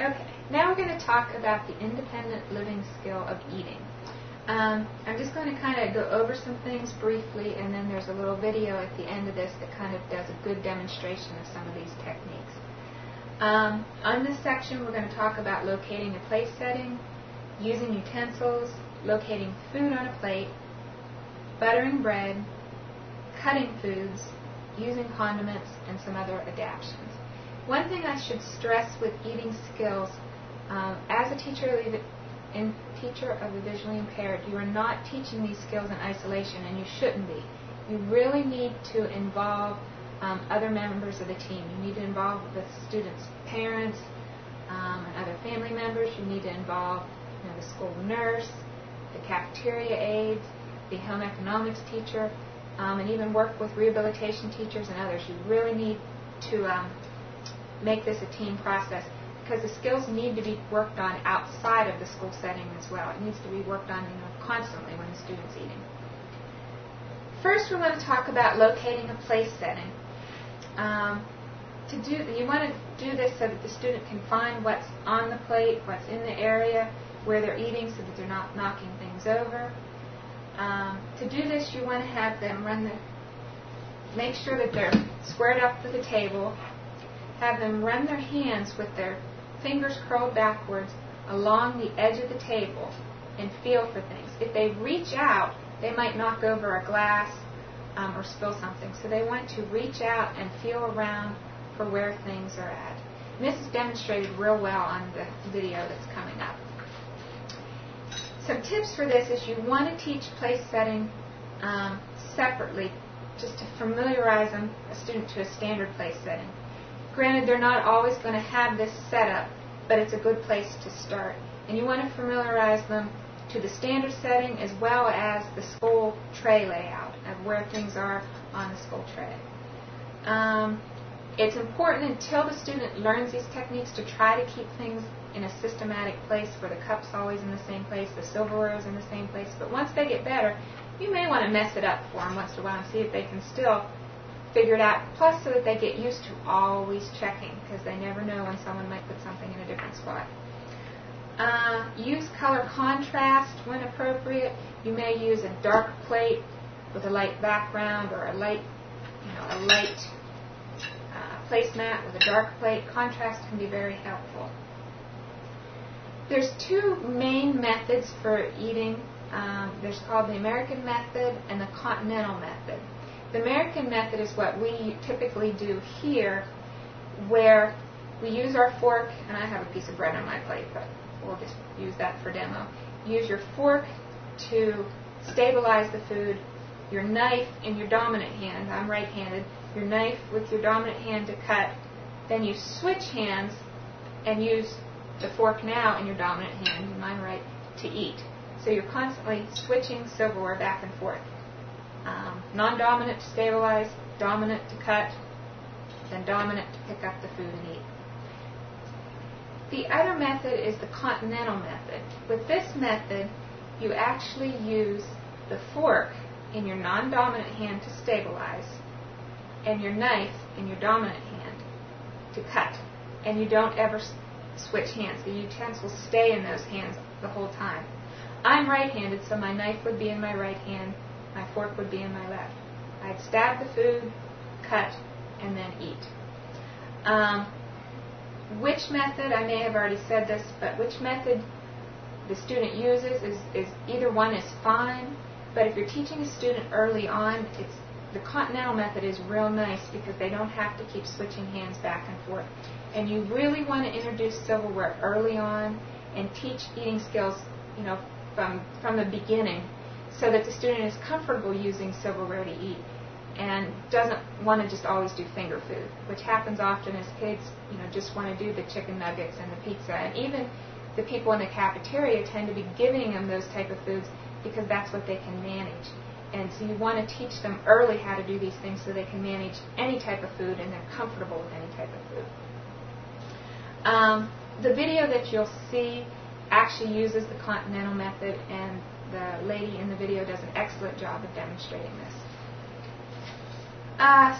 Okay, now we're going to talk about the independent living skill of eating. I'm just going to kind of go over some things briefly, and then there's a little video at the end of this that kind of does a good demonstration of some of these techniques. On this section, we're going to talk about locating a place setting, using utensils, locating food on a plate, buttering bread, cutting foods, using condiments, and some other adaptions. One thing I should stress with eating skills, as a teacher of the visually impaired, you are not teaching these skills in isolation, and you shouldn't be. You really need to involve other members of the team. You need to involve the students' parents and other family members. You need to involve the school nurse, the cafeteria aides, the home economics teacher, and even work with rehabilitation teachers and others. You really need to make this a team process, because the skills need to be worked on outside of the school setting as well. It needs to be worked on constantly when the student's eating. First, we're going to talk about locating a place setting. You want to do this so that the student can find what's on the plate, what's in the area where they're eating, so that they're not knocking things over. To do this, you want to have them make sure that they're squared up with the table. Have them run their hands with their fingers curled backwards along the edge of the table and feel for things. If they reach out, they might knock over a glass or spill something. So they want to reach out and feel around for where things are at. And this is demonstrated real well on the video that's coming up. Some tips for this is you want to teach place setting separately, just to familiarize a student to a standard place setting. Granted, they're not always going to have this set up, but it's a good place to start. And you want to familiarize them to the standard setting as well as the school tray layout of where things are on the school tray. It's important until the student learns these techniques to try to keep things in a systematic place where the cup's always in the same place, the silverware is in the same place. But once they get better, you may want to mess it up for them once in a while and see if they can still figure it out, plus so that they get used to always checking, because they never know when someone might put something in a different spot. Use color contrast when appropriate. You may use a dark plate with a light background, or a light placemat with a dark plate. Contrast can be very helpful. There's two main methods for eating. There's called the American method and the Continental method. The American method is what we typically do here, where we use our fork, and I have a piece of bread on my plate, but we'll just use that for demo. Use your fork to stabilize the food, your knife in your dominant hand, I'm right-handed, your knife with your dominant hand to cut, then you switch hands and use the fork now in your dominant hand, mine right, to eat. So you're constantly switching silverware back and forth. Non-dominant to stabilize, dominant to cut, then dominant to pick up the food and eat. The other method is the Continental method. With this method, you actually use the fork in your non-dominant hand to stabilize and your knife in your dominant hand to cut. And you don't ever switch hands. The utensils stay in those hands the whole time. I'm right-handed, so my knife would be in my right hand, my fork would be in my left. I'd stab the food, cut, and then eat. Which method, I may have already said this, but which method the student uses is either one is fine, but if you're teaching a student early on, the Continental method is real nice because they don't have to keep switching hands back and forth. And you really want to introduce silverware early on and teach eating skills, from the beginning, so that the student is comfortable using silverware to eat and doesn't want to just always do finger food, which happens often as kids, just want to do the chicken nuggets and the pizza. And even the people in the cafeteria tend to be giving them those type of foods because that's what they can manage. And so you want to teach them early how to do these things so they can manage any type of food and they're comfortable with any type of food. The video that you'll see actually uses the Continental method, and the lady in the video does an excellent job of demonstrating this.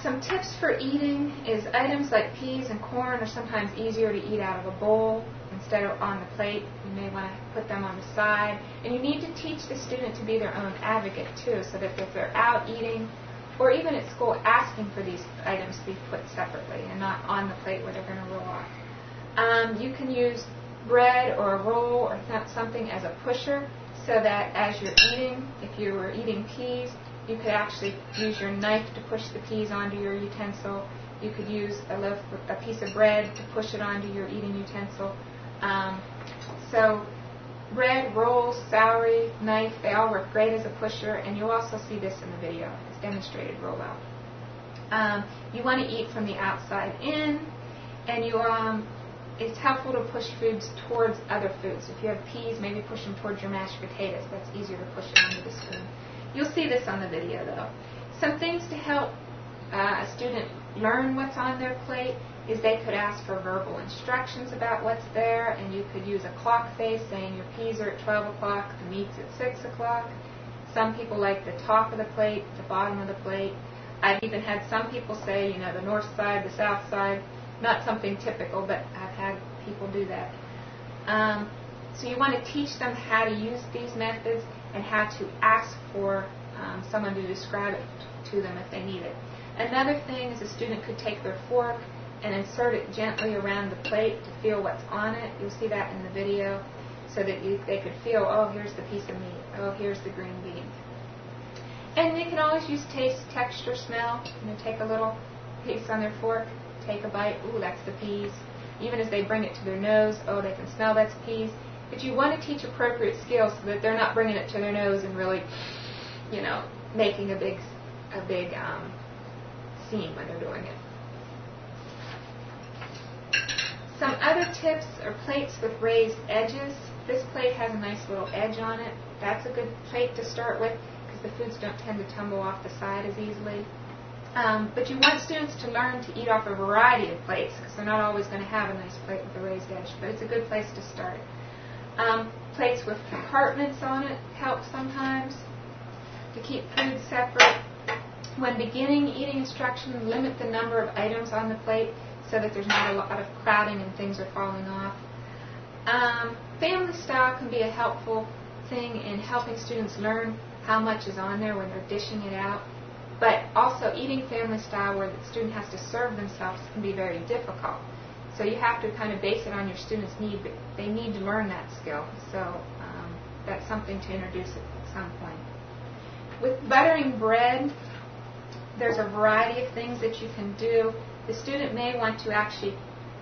Some tips for eating is items like peas and corn are sometimes easier to eat out of a bowl and instead of on the plate. You may want to put them on the side. And you need to teach the student to be their own advocate too, so that if they're out eating or even at school asking for these items to be put separately and not on the plate where they're going to roll off. You can use bread or a roll or something as a pusher, so that as you're eating, if you were eating peas, you could actually use your knife to push the peas onto your utensil. You could use a piece of bread to push it onto your eating utensil. So bread, rolls, celery, knife, they all work great as a pusher, and you'll also see this in the video. It's demonstrated real well. You want to eat from the outside in, and it's helpful to push foods towards other foods. If you have peas, maybe push them towards your mashed potatoes. That's easier to push it onto the spoon. You'll see this on the video, though. Some things to help a student learn what's on their plate is they could ask for verbal instructions about what's there, and you could use a clock face saying your peas are at 12 o'clock, the meat's at 6 o'clock. Some people like the top of the plate, the bottom of the plate. I've even had some people say, the north side, the south side. Not something typical, but I've had people do that. So you want to teach them how to use these methods and how to ask for someone to describe it to them if they need it. Another thing is a student could take their fork and insert it gently around the plate to feel what's on it. You'll see that in the video, so that they could feel, oh, here's the piece of meat, oh, here's the green bean. And they can always use taste, texture, smell. Take a little piece on their fork, take a bite, ooh, that's the peas. Even as they bring it to their nose, oh, they can smell that's peas. But you want to teach appropriate skills so that they're not bringing it to their nose and really, making a big scene when they're doing it. Some other tips are plates with raised edges. This plate has a nice little edge on it. That's a good plate to start with because the foods don't tend to tumble off the side as easily. But you want students to learn to eat off a variety of plates because they're not always going to have a nice plate with a raised edge, but it's a good place to start. Plates with compartments on it help sometimes to keep food separate. When beginning eating instruction, limit the number of items on the plate so that there's not a lot of crowding and things are falling off. Family style can be a helpful thing in helping students learn how much is on there when they're dishing it out. But also eating family style where the student has to serve themselves can be very difficult. So you have to kind of base it on your student's need, but they need to learn that skill. So that's something to introduce at some point. With buttering bread, there's a variety of things that you can do. The student may want to actually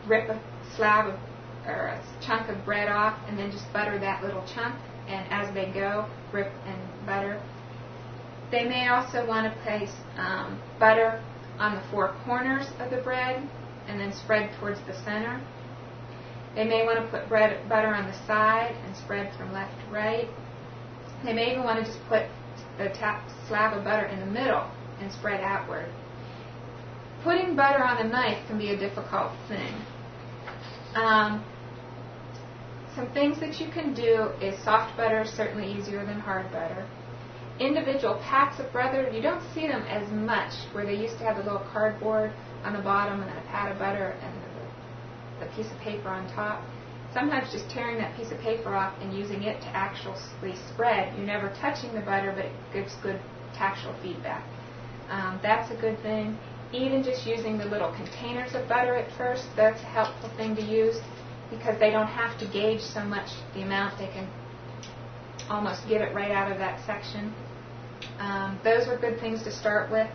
rip a slab or a chunk of bread off and then just butter that little chunk, and as they go, rip and butter. They may also want to place butter on the four corners of the bread and then spread towards the center. They may want to put butter on the side and spread from left to right. They may even want to just put the top slab of butter in the middle and spread outward. Putting butter on a knife can be a difficult thing. Some things that you can do is soft butter is certainly easier than hard butter. Individual packs of butter, you don't see them as much, where they used to have a little cardboard on the bottom and a pat of butter and the piece of paper on top. Sometimes just tearing that piece of paper off and using it to actually spread. You're never touching the butter, but it gives good tactile feedback. That's a good thing. Even just using the little containers of butter at first, that's a helpful thing to use because they don't have to gauge so much the amount. They can almost get it right out of that section. Those are good things to start with.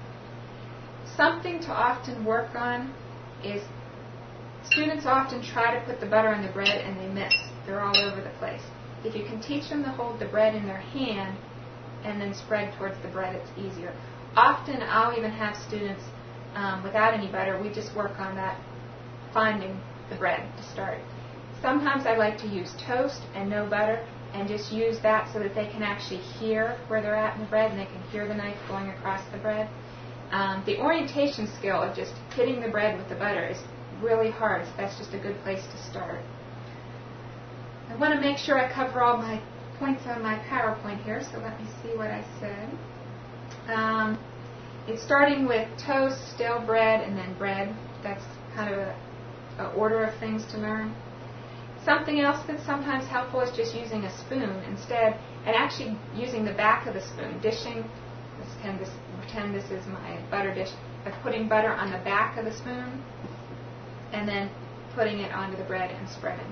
Something to often work on is students often try to put the butter on the bread and they miss. They're all over the place. If you can teach them to hold the bread in their hand and then spread towards the bread, it's easier. Often I'll even have students without any butter. We just work on that, finding the bread to start. Sometimes I like to use toast and no butter and just use that so that they can actually hear where they're at in the bread and they can hear the knife going across the bread. The orientation skill of just hitting the bread with the butter is really hard, so that's just a good place to start. I want to make sure I cover all my points on my PowerPoint here, so let me see what I said. It's starting with toast, stale bread, and then bread. That's kind of an order of things to learn. Something else that's sometimes helpful is just using a spoon instead, and actually using the back of the spoon, dishing. Pretend this is my butter dish. By putting butter on the back of the spoon, and then putting it onto the bread and spreading.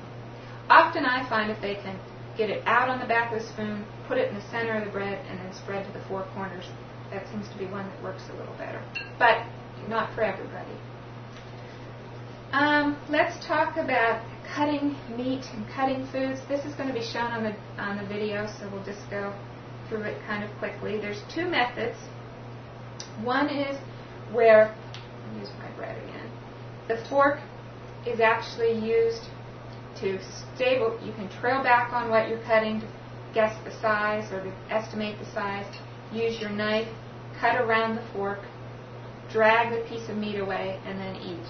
Often I find if they can get it out on the back of the spoon, put it in the center of the bread, and then spread to the four corners, that seems to be one that works a little better. But not for everybody. Let's talk about cutting meat and cutting foods. This is going to be shown on the video, so we'll just go through it kind of quickly. There's two methods. One is where, I'll use my bread again, the fork is actually used to stable. You can trail back on what you're cutting to guess the size or to estimate the size. Use your knife, cut around the fork, drag the piece of meat away, and then eat.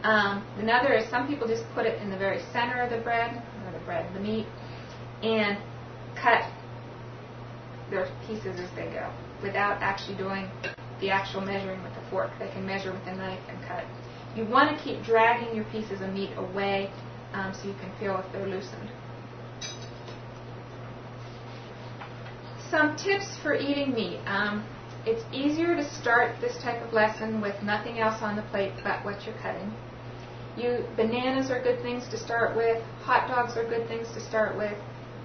Another is some people just put it in the very center of the meat, and cut their pieces as they go without actually doing the actual measuring with the fork. They can measure with a knife and cut. You want to keep dragging your pieces of meat away so you can feel if they're loosened. Some tips for eating meat. It's easier to start this type of lesson with nothing else on the plate but what you're cutting. Bananas are good things to start with. Hot dogs are good things to start with.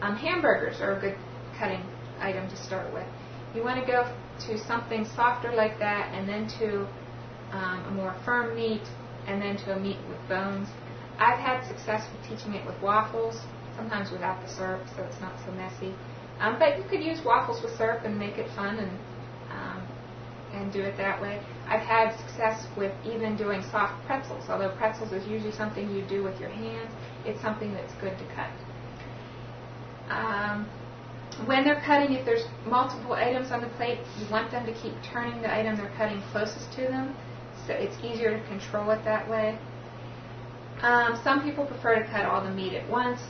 Hamburgers are a good cutting item to start with. You want to go to something softer like that, and then to a more firm meat, and then to a meat with bones. I've had success with teaching it with waffles, sometimes without the syrup, so it's not so messy. But you could use waffles with syrup and make it fun and do it that way. I've had success with even doing soft pretzels, although pretzels is usually something you do with your hands. It's something that's good to cut. When they're cutting, if there's multiple items on the plate, you want them to keep turning the item they're cutting closest to them, so it's easier to control it that way. Some people prefer to cut all the meat at once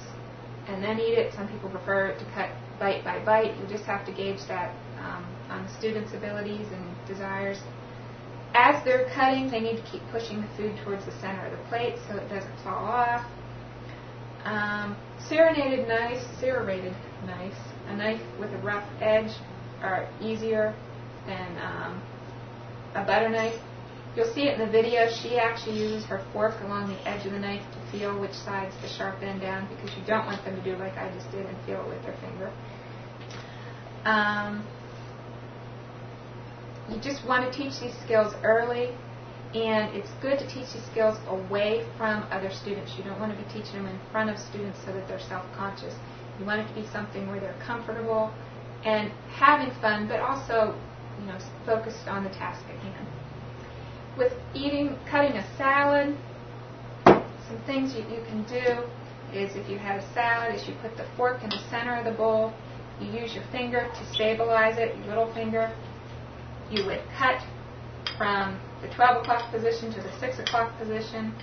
and then eat it. Some people prefer to cut bite by bite. You just have to gauge that on the student's abilities and desires. As they're cutting, they need to keep pushing the food towards the center of the plate so it doesn't fall off. Serrated knives, a knife with a rough edge, are easier than a butter knife. You'll see it in the video. She actually uses her fork along the edge of the knife to feel which side's the sharp end down, because you don't want them to do like I just did and feel it with their finger. You just want to teach these skills early, and it's good to teach these skills away from other students. You don't want to be teaching them in front of students so that they're self-conscious. You want it to be something where they're comfortable and having fun, but also, focused on the task at hand. With cutting a salad, some things you can do is, if you have a salad, is you put the fork in the center of the bowl. You use your finger to stabilize it, your little finger. You would cut from the 12 o'clock position to the 6 o'clock position,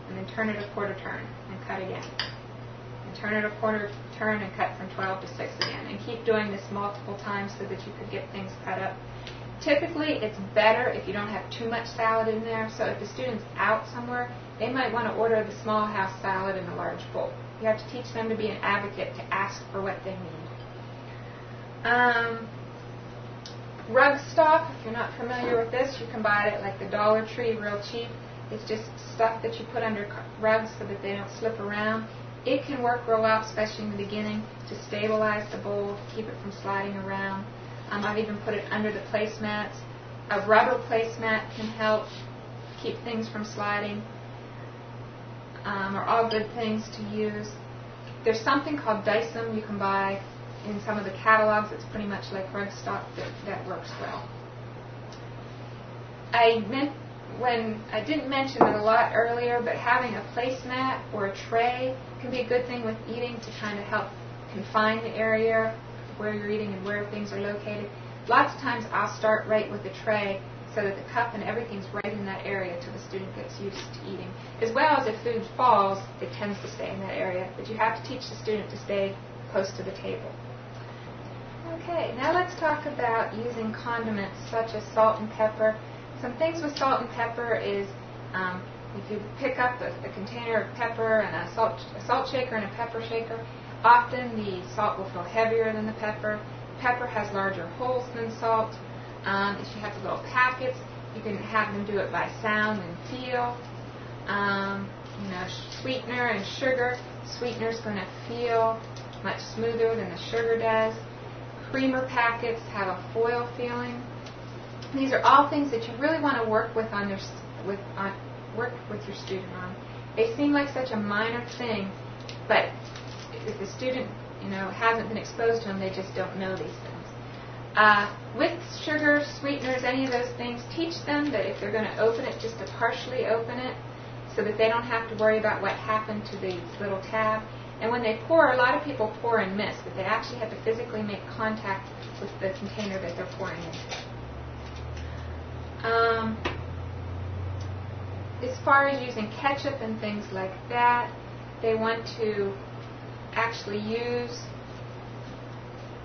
and then turn it a quarter turn and cut again. And turn it a quarter turn and cut from 12 to 6 again. And keep doing this multiple times so that you could get things cut up. Typically, it's better if you don't have too much salad in there. So if the student's out somewhere, they might want to order the small house salad in a large bowl. You have to teach them to be an advocate, to ask for what they need. Rug stock, if you're not familiar with this, you can buy it at like the Dollar Tree, real cheap. It's just stuff that you put under rugs so that they don't slip around. It can work real well, especially in the beginning, to stabilize the bowl, to keep it from sliding around. I've even put it under the placemats. A rubber placemat can help keep things from sliding. Are all good things to use. There's something called Dyson you can buy in some of the catalogs. It's pretty much like rug stock that works well. I didn't mention it a lot earlier, but having a placemat or a tray can be a good thing with eating, to kind of help confine the area where you're eating and where things are located. Lots of times I'll start right with the tray so that the cup and everything's right in that area till the student gets used to eating. As well as if food falls, it tends to stay in that area. But you have to teach the student to stay close to the table. Okay, now let's talk about using condiments such as salt and pepper. Some things with salt and pepper is If you pick up a container of pepper and a salt shaker and a pepper shaker, often the salt will feel heavier than the pepper. Pepper has larger holes than salt. If you have the little packets, you can have them do it by sound and feel. Sweetener and sugar. Sweetener's going to feel much smoother than the sugar does. Creamer packets have a foil feeling. These are all things that you really want to work with work with your student on. They seem like such a minor thing, but if the student hasn't been exposed to them, they just don't know these things. With sugar, sweeteners, any of those things, teach them that if they're going to open it, just to partially open it, so that they don't have to worry about what happened to the little tab. And when they pour, a lot of people pour and miss, but they actually have to physically make contact with the container that they're pouring into. As far as using ketchup and things like that, they want to actually use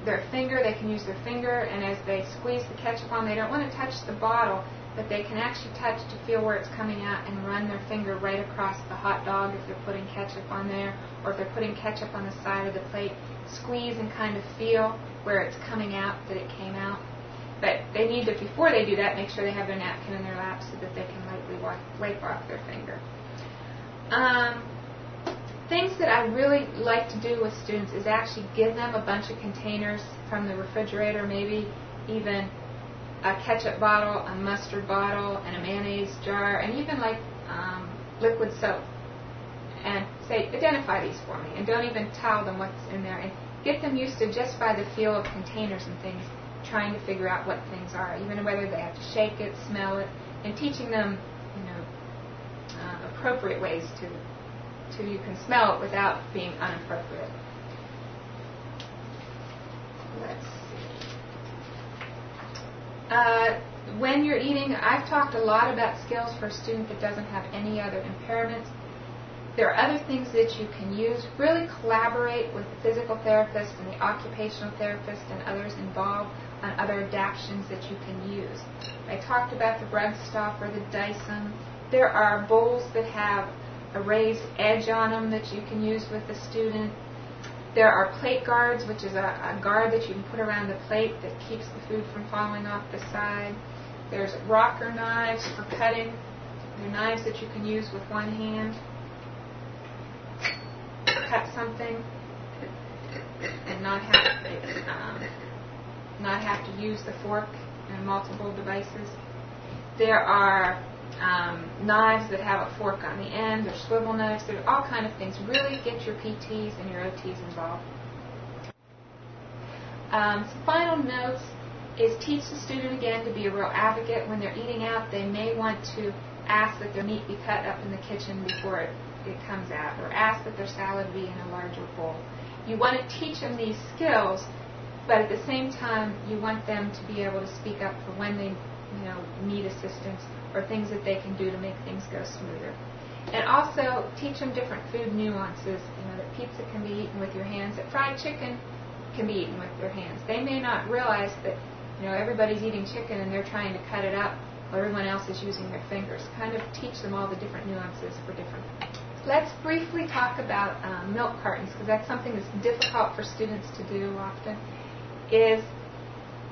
their finger. They can use their finger, and as they squeeze the ketchup on, they don't want to touch the bottle, but they can actually touch to feel where it's coming out and run their finger right across the hot dog if they're putting ketchup on there, or if they're putting ketchup on the side of the plate. Squeeze and kind of feel where it's coming out, that it came out. But they need to, before they do that, make sure they have their napkin in their lap so that they can lightly wipe off their finger. Things that I really like to do with students is actually give them a bunch of containers from the refrigerator, maybe even a ketchup bottle, a mustard bottle, and a mayonnaise jar, and even like liquid soap. And say, identify these for me, and don't even tell them what's in there. And get them used to, just by the feel of containers and things, trying to figure out what things are, even whether they have to shake it, smell it, and teaching them, appropriate ways to you can smell it without being inappropriate. Let's see. When you're eating, I've talked a lot about skills for a student that doesn't have any other impairments. There are other things that you can use. Really collaborate with the physical therapist and the occupational therapist and others involved on other adaptations that you can use. I talked about the rug stopper, the Dyson. There are bowls that have a raised edge on them that you can use with the student. There are plate guards, which is a guard that you can put around the plate that keeps the food from falling off the side. There's rocker knives for cutting. They're knives that you can use with one hand. Cut something and not have to use the fork in multiple devices. There are knives that have a fork on the end. There's swivel knives. There are all kind of things. Really get your PTs and your OTs involved. Some final notes is teach the student again to be a real advocate. When they're eating out, they may want to ask that their meat be cut up in the kitchen before it comes out, or ask that their salad be in a larger bowl. You want to teach them these skills, but at the same time, you want them to be able to speak up for when they need assistance or things that they can do to make things go smoother. And also teach them different food nuances. That pizza can be eaten with your hands, that fried chicken can be eaten with their hands. They may not realize that everybody's eating chicken and they're trying to cut it up, while everyone else is using their fingers. Kind of teach them all the different nuances for different. Let's briefly talk about milk cartons, because that's something that's difficult for students to do often, is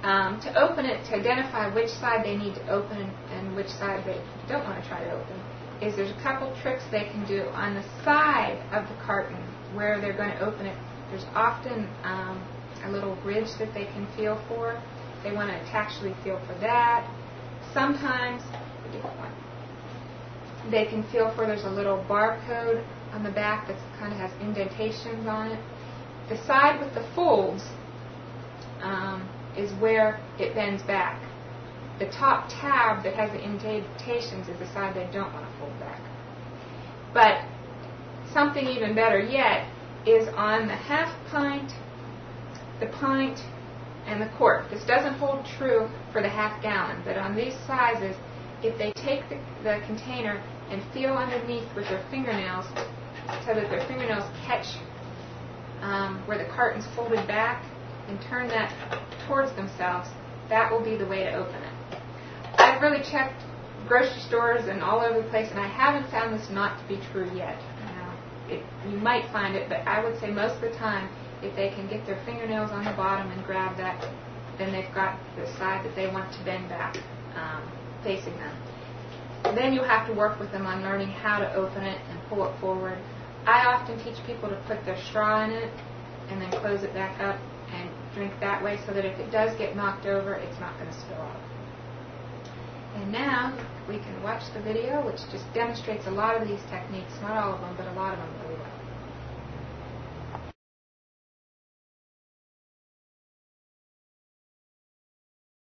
to open it, to identify which side they need to open and which side they don't want to try to open. There's a couple tricks they can do. On the side of the carton where they're going to open it, there's often a little ridge that they can feel for. They want to actually feel for that. Sometimes they can feel for, there's a little barcode on the back that kind of has indentations on it. The side with the folds is where it bends back. The top tab that has the indentations is the side they don't want to fold back. But something even better yet is on the half pint, the pint, and the quart. This doesn't hold true for the half gallon, but on these sizes, if they take the container and feel underneath with their fingernails so that their fingernails catch where the carton's folded back and turn that towards themselves, that will be the way to open it. I've really checked grocery stores and all over the place, and I haven't found this not to be true yet. You might find it, but I would say most of the time, if they can get their fingernails on the bottom and grab that, then they've got the side that they want to bend back, facing them. Then you have to work with them on learning how to open it and pull it forward. I often teach people to put their straw in it and then close it back up and drink that way, so that if it does get knocked over, it's not going to spill out. And now we can watch the video, which just demonstrates a lot of these techniques, not all of them, but a lot of them really well.